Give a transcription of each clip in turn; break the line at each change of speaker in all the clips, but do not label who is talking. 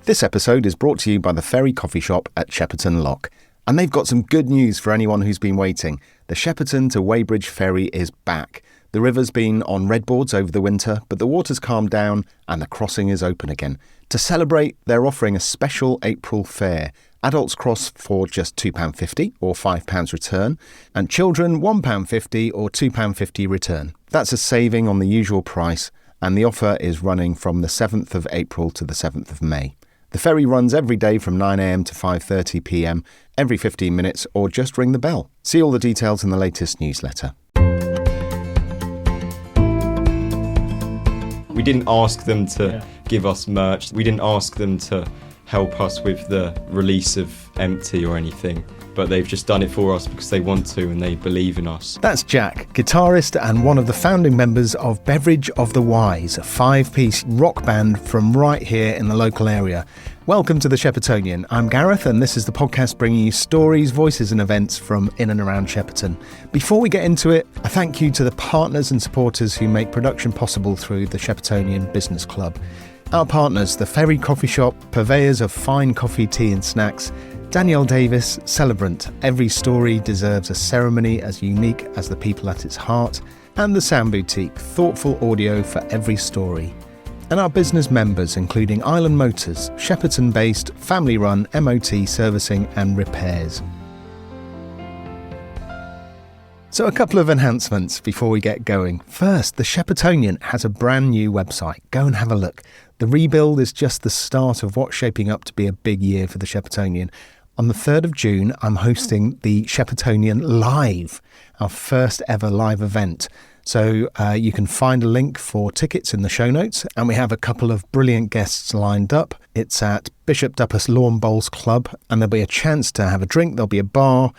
This episode is brought to you by the Ferry Coffee Shop at Shepperton Lock. And they've got some good news for anyone who's been waiting. The Shepperton to Weybridge ferry is back. The river's been on red boards over the winter, but the water's calmed down and the crossing is open again. To celebrate, they're offering a special April fare. Adults cross for just £2.50 or £5 return, and children £1.50 or £2.50 return. That's a saving on the usual price, and the offer is running from the 7th of April to the 7th of May. The ferry runs every day from 9am to 5:30pm, every 15 minutes, or just ring the bell. See all the details in the latest newsletter.
We didn't ask them to give us merch. We didn't ask them to help us with the release of Empty or anything, but they've just done it for us because they want to and they believe in us.
That's Jack, guitarist and one of the founding members of Beverage of the Wise, a 5-piece rock band from right here in the local area. Welcome to the Sheppertonian. I'm Gareth, and this is the podcast bringing you stories, voices and events from in and around Shepperton. Before we get into it, a thank you to the partners and supporters who make production possible through the Sheppertonian Business Club. Our partners, the Ferry Coffee Shop, purveyors of fine coffee, tea and snacks. Danielle Davis, celebrant. Every story deserves a ceremony as unique as the people at its heart. And the Sound Boutique, thoughtful audio for every story. And our business members, including Island Motors, Shepperton-based, family-run MOT servicing and repairs. So a couple of enhancements before we get going. First, the Sheppertonian has a brand new website. Go and have a look. The rebuild is just the start of what's shaping up to be a big year for the Sheppertonian. On the 3rd of June, I'm hosting the Sheppertonian Live, our first ever live event. So you can find a link for tickets in the show notes, and we have a couple of brilliant guests lined up. It's at Bishop Duppus Lawn Bowls Club, and there'll be a chance to have a drink, there'll be a bar,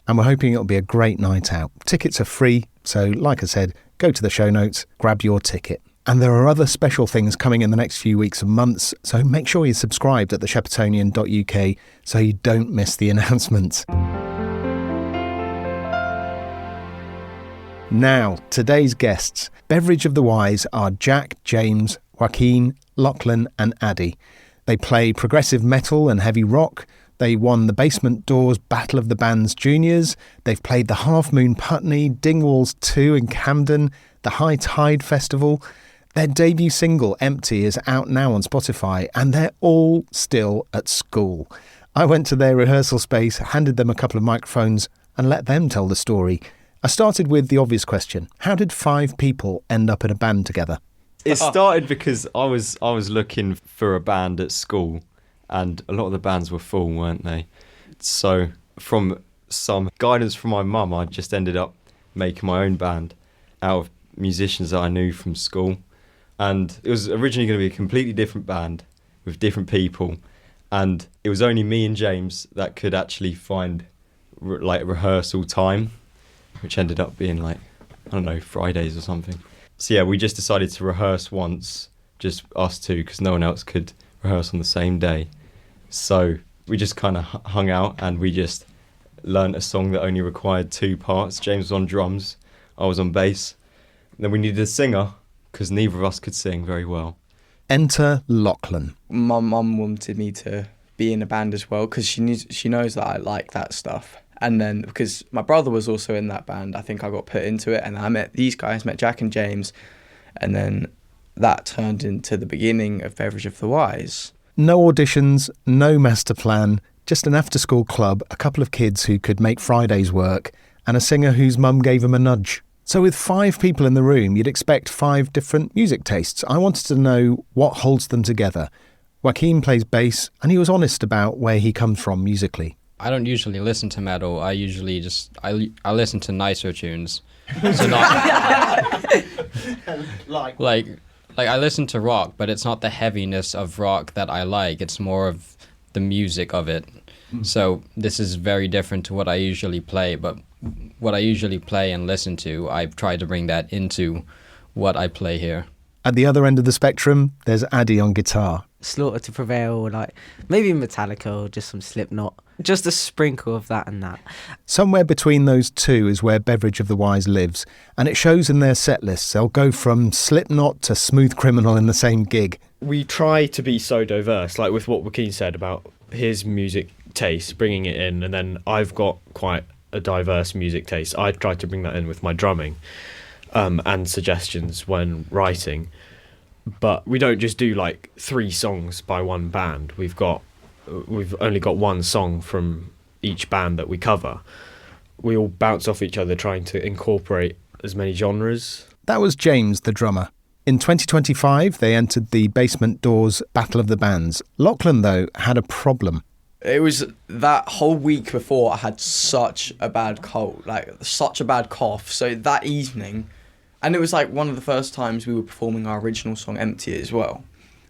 and we're hoping it'll be a great night out. Tickets are free, so like I said, go to the show notes, grab your ticket. And there are other special things coming in the next few weeks and months, so make sure you're subscribed at thesheppertonian.uk so you don't miss the announcements. Now, today's guests. Beverage of the Wise are Jack, James, Joaquin, Lachlan and Addy. They play progressive metal and heavy rock. They won the Basement Doors Battle of the Bands Juniors. They've played the Half Moon Putney, Dingwalls 2 in Camden, the High Tide Festival. Their debut single, Empty, is out now on Spotify, and they're all still at school. I went to their rehearsal space, handed them a couple of microphones, and let them tell the story. I started with the obvious question. How did 5 people end up in a band together?
It started because I was looking for a band at school, and a lot of the bands were full, weren't they? So from some guidance from my mum, I just ended up making my own band out of musicians that I knew from school. And it was originally going to be a completely different band with different people. And it was only me and James that could actually find rehearsal time, which ended up being Fridays or something. So yeah, we just decided to rehearse once, just us two, because no one else could rehearse on the same day. So we just kind of hung out and we just learned a song that only required 2 parts. James was on drums, I was on bass. And then we needed a singer, because neither of us could sing very well.
Enter Lachlan.
My mum wanted me to be in a band as well because she knows that I like that stuff. And then because my brother was also in that band, I think I got put into it, and I met these guys, met Jack and James, and then that turned into the beginning of Beverage of the Wise.
No auditions, no master plan, just an after-school club, a couple of kids who could make Fridays work, and a singer whose mum gave him a nudge. So with 5 people in the room, you'd expect 5 different music tastes. I wanted to know what holds them together. Joaquin plays bass, and he was honest about where he comes from musically.
I don't usually listen to metal. I usually just I listen to nicer tunes. So not like I listen to rock, but it's not the heaviness of rock that I like. It's more of the music of it. So this is very different to what I usually play, but what I usually play and listen to, I've tried to bring that into what I play here.
At the other end of the spectrum, there's Addy on guitar.
Slaughter to Prevail, like maybe Metallica or just some Slipknot. Just a sprinkle of that and that.
Somewhere between those two is where Beverage of the Wise lives, and it shows in their set lists. They'll go from Slipknot to Smooth Criminal in the same gig.
we try to be so diverse, like with what Joaquin said about his music taste, bringing it in, and then I've got quite a diverse music taste. I try to bring that in with my drumming and suggestions when writing. But we don't just do like 3 songs by one band. We've only got 1 song from each band that we cover. We all bounce off each other trying to incorporate as many genres.
That was James, the drummer. In 2025, they entered the Basement Doors Battle of the Bands. Lachlan, though, had a problem.
It was that whole week before I had such a bad cold, like such a bad cough. So that evening, and it was like one of the first times we were performing our original song Empty as well,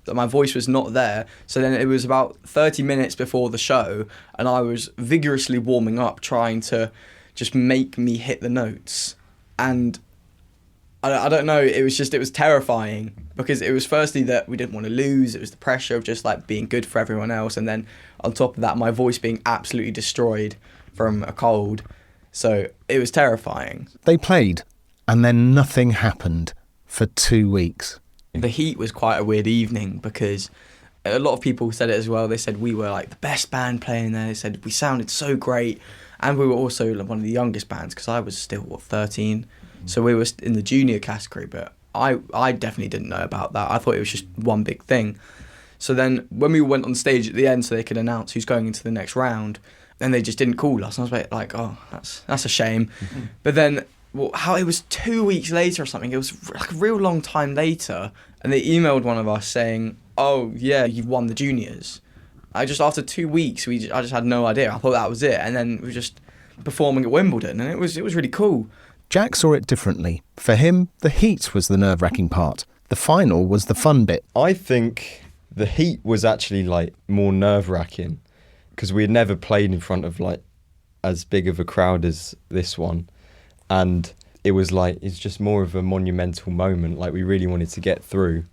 that my voice was not there. So then it was about 30 minutes before the show and I was vigorously warming up, trying to just make me hit the notes. And I don't know, it was terrifying because it was firstly that we didn't want to lose. It was the pressure of just like being good for everyone else. And then on top of that, my voice being absolutely destroyed from a cold. So it was terrifying.
They played and then nothing happened for 2 weeks.
The Heat was quite a weird evening because a lot of people said it as well. They said we were like the best band playing there. They said we sounded so great. And we were also one of the youngest bands because I was still, 13? So we were in the junior category, but I definitely didn't know about that. I thought it was just one big thing. So then when we went on stage at the end so they could announce who's going into the next round, then they just didn't call us. And I was like, oh, that's a shame. Mm-hmm. But then how it was 2 weeks later or something, it was like a real long time later, and they emailed one of us saying, oh, yeah, you've won the juniors. After 2 weeks, I just had no idea. I thought that was it. And then we were just performing at Wimbledon, and it was really cool.
Jack saw it differently. For him, the heat was the nerve-wracking part. The final was the fun bit.
I think the heat was actually like more nerve-wracking because we had never played in front of like as big of a crowd as this one. And it was like, it's just more of a monumental moment. Like we really wanted to get through.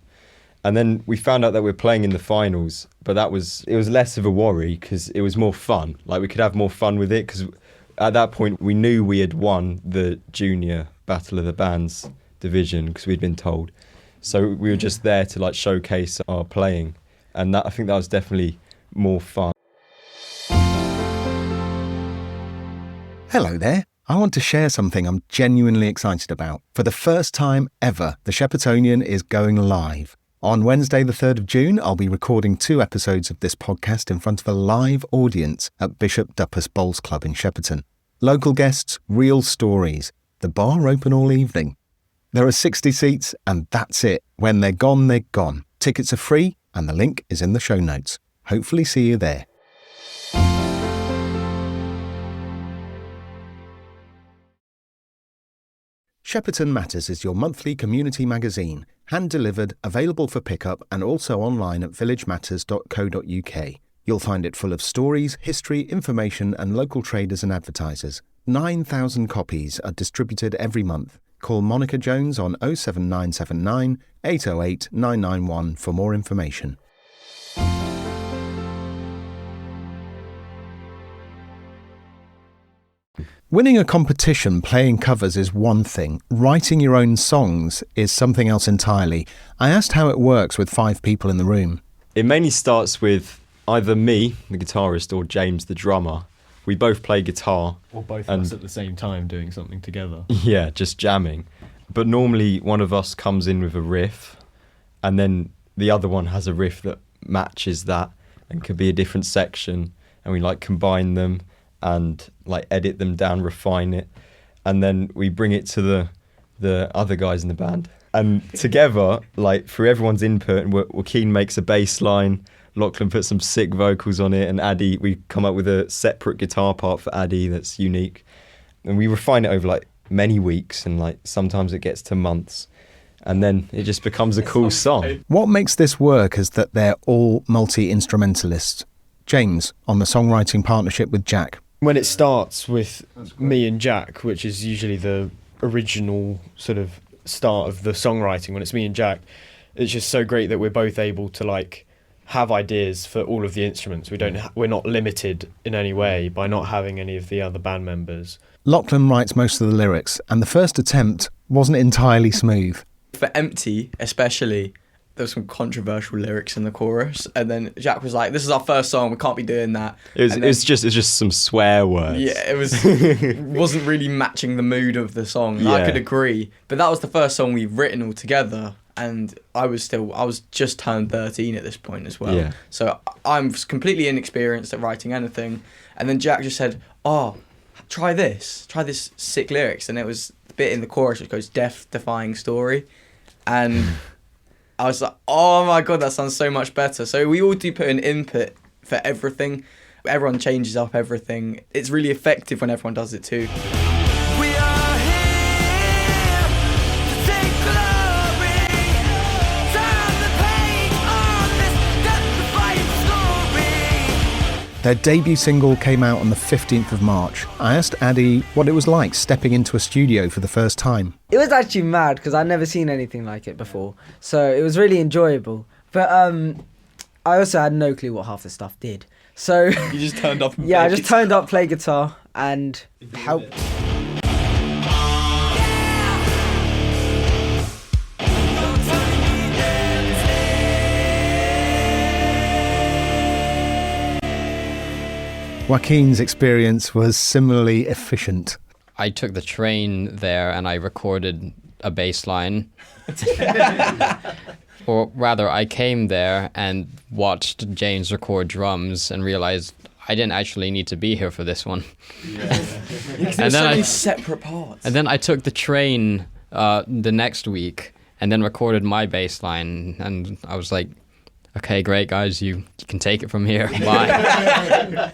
And then we found out that we're playing in the finals, but it was less of a worry because it was more fun. Like we could have more fun with it because at that point we knew we had won the junior Battle of the Bands division because we'd been told. So we were just there to like showcase our playing, and I think that was definitely more fun.
Hello there. I want to share something I'm genuinely excited about. For the first time ever, the Sheppertonian is going live. On Wednesday the 3rd of June, I'll be recording 2 episodes of this podcast in front of a live audience at Bishop Duppus Bowls Club in Shepperton. Local guests, real stories. The bar open all evening. There are 60 seats and that's it. When they're gone, they're gone. Tickets are free and the link is in the show notes. Hopefully see you there. Shepperton Matters is your monthly community magazine, hand-delivered, available for pickup and also online at villagematters.co.uk. You'll find it full of stories, history, information and local traders and advertisers. 9,000 copies are distributed every month. Call Monica Jones on 07979 808 991 for more information. Winning a competition playing covers is one thing. Writing your own songs is something else entirely. I asked how it works with 5 people in the room.
It mainly starts with either me, the guitarist, or James, the drummer. We both play guitar.
Or both of us at the same time doing something together.
Yeah, just jamming. But normally one of us comes in with a riff, and then the other one has a riff that matches that and could be a different section, and we like combine them and like edit them down, refine it, and then we bring it to the other guys in the band. And together, like through everyone's input, and Joaquin makes a bass line, Lachlan puts some sick vocals on it, and Addy, we come up with a separate guitar part for Addy that's unique. And we refine it over like many weeks, and like sometimes it gets to months, and then it just becomes a cool song.
What makes this work is that they're all multi-instrumentalists. James, on the songwriting partnership with Jack.
When it starts with me and Jack, which is usually the original sort of start of the songwriting, when it's me and Jack, it's just so great that we're both able to like have ideas for all of the instruments. We're not limited in any way by not having any of the other band members.
Lachlan writes most of the lyrics, and the first attempt wasn't entirely smooth.
For Empty, especially, there was some controversial lyrics in the chorus, and then Jack was like, "This is our first song. We can't be doing that."
It's just some swear words.
Yeah, it wasn't really matching the mood of the song.
Yeah.
I could agree, but that was the first song we've written all together, and I was just turned 13 at this point as well.
Yeah.
So I'm completely inexperienced at writing anything, and then Jack just said, "Oh, try this sick lyrics," and it was the bit in the chorus which goes death-defying story, and I was like, oh my god, that sounds so much better. So we all do put an input for everything. Everyone changes up everything. It's really effective when everyone does it too.
We are here to take glory. Turn the page on this death-defying story.
Their debut single came out on the 15th of March. I asked Addy what it was like stepping into a studio for the first time.
It was actually mad because I'd never seen anything like it before. So it was really enjoyable. But I also had no clue what half the stuff did. So
You just turned up and
yeah, I
played
just turned up, played guitar and helped.
Joaquin's experience was similarly efficient.
I took the train there and I recorded a bass line. Or rather, I came there and watched James record drums and realized I didn't actually need to be here for this one.
There's so many separate parts.
And then I took the train the next week and then recorded my bass line, and I was like, okay, great, guys, you can take it from here. Bye.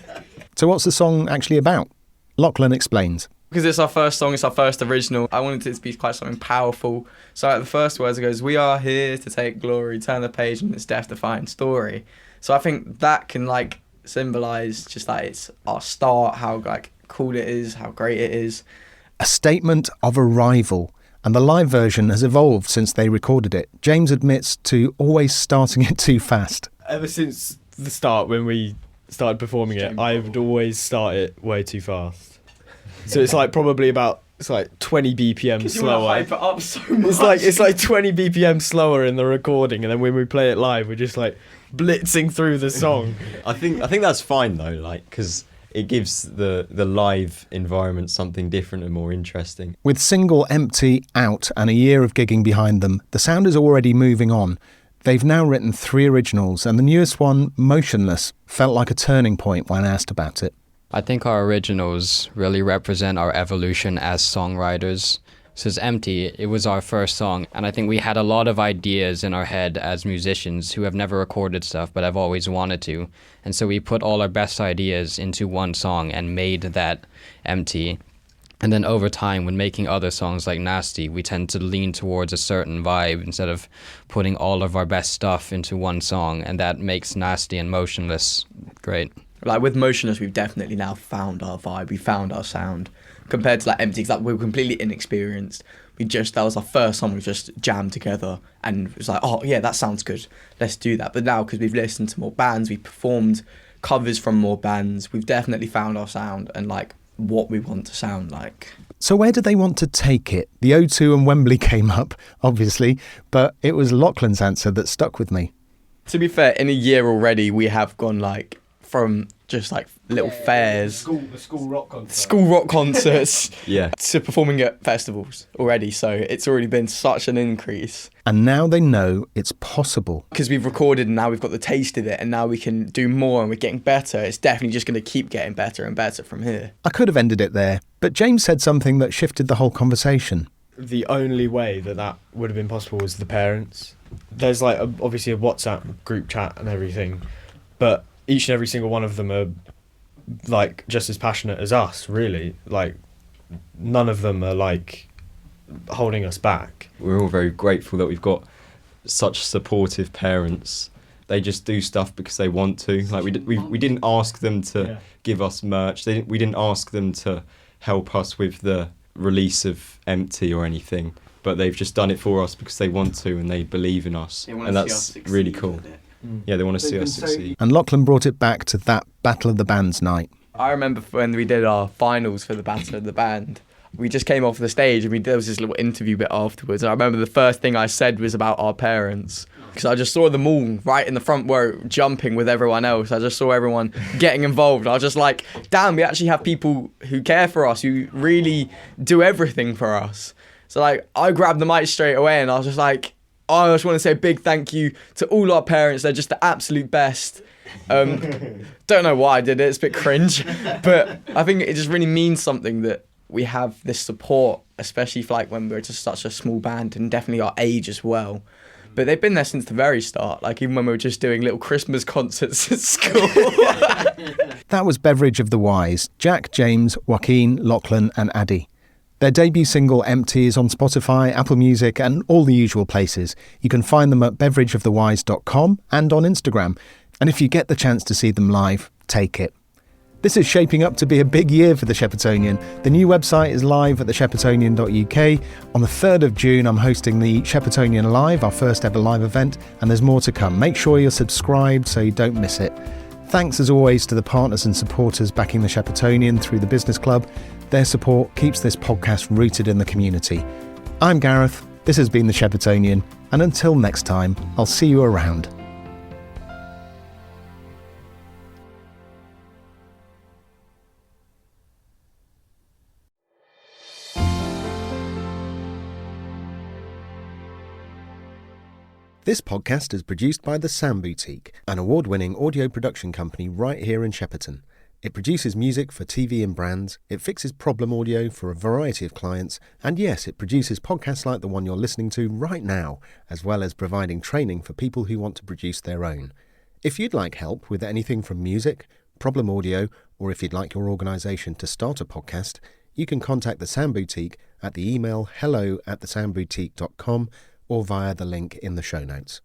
So what's the song actually about? Lachlan explains.
Because it's our first song, it's our first original, I wanted it to be quite something powerful. So at the first words it goes, "We are here to take glory, turn the page in this death-defying story." So I think that can like symbolise just like it's our start, how like cool it is, how great it is.
A statement of arrival. And the live version has evolved since they recorded it. James admits to always starting it too fast.
Ever since the start, when we started performing it, I would always start it way too fast. So it's like probably about 20 BPM slower.
Hype it up so much.
It's like 20 BPM slower in the recording, and then when we play it live, we're just like blitzing through the song.
I think that's fine though, like, because it gives the live environment something different and more interesting.
With single Empty out and a year of gigging behind them, the sound is already moving on. They've now written 3 originals, and the newest one, Motionless, felt like a turning point when asked about it.
I think our originals really represent our evolution as songwriters. This is Empty. It was our first song, and I think we had a lot of ideas in our head as musicians who have never recorded stuff but have always wanted to. And so we put all our best ideas into one song and made that Empty. And then over time, when making other songs like Nasty, we tend to lean towards a certain vibe instead of putting all of our best stuff into one song, and that makes Nasty and Motionless great.
Like with Motionless, we've definitely now found our vibe, we found our sound. Compared to like Empty, because we were completely inexperienced. That was our first song we just jammed together and it was like, oh yeah, that sounds good, let's do that. But now, because we've listened to more bands, we've performed covers from more bands, we've definitely found our sound and like what we want to sound like.
So where do they want to take it? The O2 and Wembley came up, obviously, but it was Lachlan's answer that stuck with me.
To be fair, in a year already, we have gone like from just like little fairs,
School
rock concerts,
Yeah.
to performing at festivals already. So it's already been such an increase.
And now they know it's possible.
Because we've recorded and now we've got the taste of it and now we can do more and we're getting better. It's definitely just going to keep getting better and better from here.
I could have ended it there, but James said something that shifted the whole conversation.
The only way that would have been possible was the parents. There's like obviously a WhatsApp group chat and everything, but each and every single one of them are like just as passionate as us, really. Like none of them are like holding us back.
We're all very grateful that we've got such supportive parents. They just do stuff because they want to. Like we didn't ask them to give us merch. We didn't ask them to help us with the release of Empty or anything. But they've just done it for us because they want to and they believe in us. And that's really cool. Yeah, they want to see us succeed.
And Lachlan brought it back to that Battle of the Bands night.
I remember when we did our finals for the Battle of the Band, we just came off the stage and there was this little interview bit afterwards. I remember the first thing I said was about our parents. because I just saw them all right in the front row jumping with everyone else. I just saw everyone getting involved. I was just like, damn, we actually have people who care for us, who really do everything for us. So like, I grabbed the mic straight away and I was just like, oh, I just want to say a big thank you to all our parents. They're just the absolute best. Don't know why I did it. It's a bit cringe, but I think it just really means something that we have this support, especially for like when we're just such a small band, and definitely our age as well. But they've been there since the very start, like even when we were just doing little Christmas concerts at school.
That was Beverage of the Wise, Jack, James, Joaquin, Lachlan and Addy. Their debut single, Empty, is on Spotify, Apple Music and all the usual places. You can find them at beverageofthewise.com and on Instagram. And if you get the chance to see them live, take it. This is shaping up to be a big year for the Sheppertonian. The new website is live at thesheppertonian.uk. On the 3rd of June, I'm hosting the Sheppertonian Live, our first ever live event, and there's more to come. Make sure you're subscribed so you don't miss it. Thanks as always to the partners and supporters backing the Sheppertonian through the Business Club. Their support keeps this podcast rooted in the community. I'm Gareth, this has been the Sheppertonian, and until next time, I'll see you around. This podcast is produced by The Sound Boutique, an award-winning audio production company right here in Shepperton. It produces music for TV and brands, it fixes problem audio for a variety of clients, and yes, it produces podcasts like the one you're listening to right now, as well as providing training for people who want to produce their own. If you'd like help with anything from music, problem audio, or if you'd like your organisation to start a podcast, you can contact The Sound Boutique at the email hello@thesoundboutique.com or via the link in the show notes.